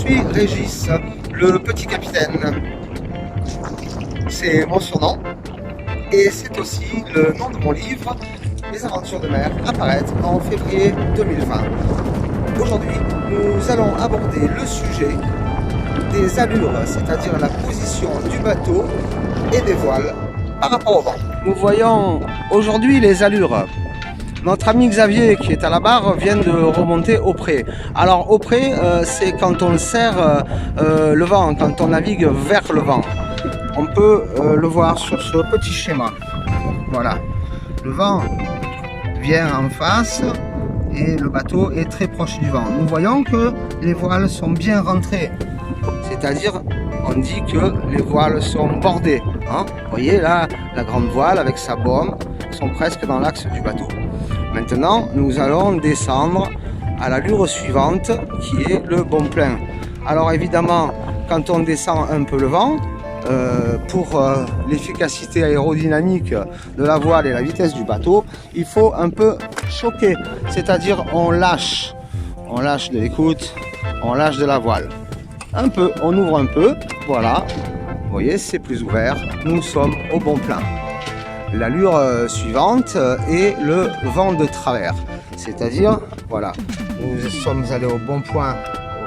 suis Régis, le petit capitaine. C'est mon surnom et c'est aussi le nom de mon livre, Les aventures de mer, apparaître en février 2020. Aujourd'hui, nous allons aborder le sujet des allures, c'est-à-dire la position du bateau et des voiles par rapport au vent. Nous voyons aujourd'hui les allures. Notre ami Xavier qui est à la barre vient de remonter au pré. Alors au pré, c'est quand on serre le vent, quand on navigue vers le vent. On peut le voir sur ce petit schéma. Voilà, le vent vient en face et le bateau est très proche du vent. Nous voyons que les voiles sont bien rentrées, c'est-à-dire on dit que les voiles sont bordées. Hein, vous voyez là, la grande voile avec sa baume sont presque dans l'axe du bateau. Maintenant, nous allons descendre à l'allure suivante qui est le bon plein. Alors évidemment, quand on descend un peu le vent, pour l'efficacité aérodynamique de la voile et la vitesse du bateau, il faut un peu choquer, c'est-à-dire on lâche de l'écoute, on lâche de la voile. Un peu, on ouvre un peu, voilà, vous voyez c'est plus ouvert, nous sommes au bon plein. L'allure suivante est le vent de travers, c'est-à-dire, voilà, nous sommes allés au bon point,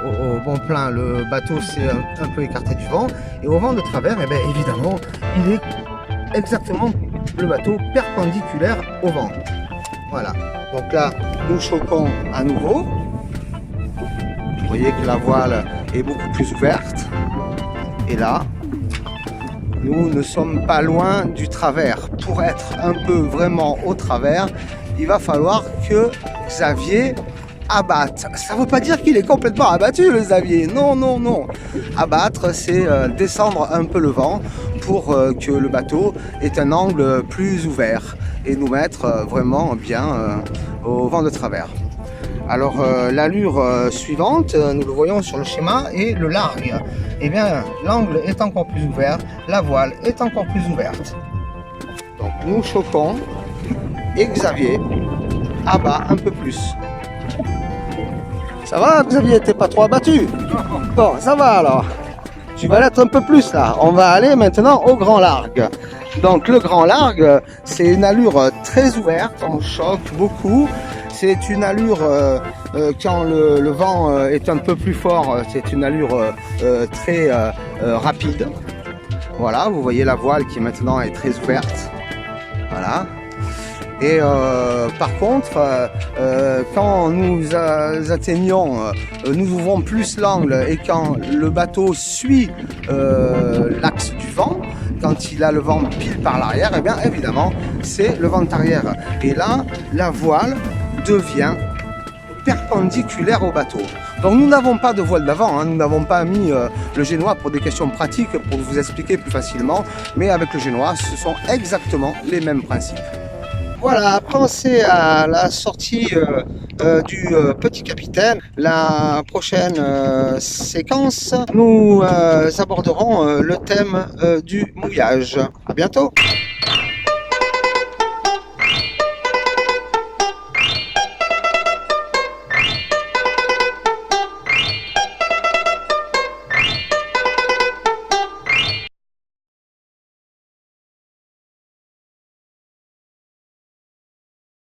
au bon plein, le bateau s'est un peu écarté du vent, et au vent de travers, eh bien, évidemment, il est exactement le bateau perpendiculaire au vent. Voilà, donc là, nous choquons à nouveau. Vous voyez que la voile est beaucoup plus ouverte, et là, nous ne sommes pas loin du travers. Pour être un peu vraiment au travers, il va falloir que Xavier abatte. Ça ne veut pas dire qu'il est complètement abattu, le Xavier. Non, non, non. Abattre, c'est descendre un peu le vent pour que le bateau ait un angle plus ouvert et nous mettre vraiment bien au vent de travers. Alors l'allure suivante, nous le voyons sur le schéma, est le largue. Eh bien, l'angle est encore plus ouvert, la voile est encore plus ouverte. Donc nous choquons et Xavier abat un peu plus. Ça va Xavier, t'es pas trop abattu? Bon, ça va alors. Tu vas l'être un peu plus là. On va aller maintenant au grand largue. Donc le grand largue, c'est une allure très ouverte, on choque beaucoup. C'est une allure, quand le vent est un peu plus fort, c'est une allure très rapide. Voilà, vous voyez la voile qui maintenant est très ouverte. Voilà. Et par contre, quand nous atteignons, nous ouvrons plus l'angle et quand le bateau suit l'axe du vent, quand il a le vent pile par l'arrière, et bien évidemment, c'est le vent arrière. Et là, la voile devient perpendiculaire au bateau. Donc nous n'avons pas de voile d'avant, hein. Nous n'avons pas mis le génois pour des questions pratiques, pour vous expliquer plus facilement, mais avec le génois, ce sont exactement les mêmes principes. Voilà, pensez à la sortie du petit capitaine. La prochaine séquence, nous aborderons le thème du mouillage. À bientôt.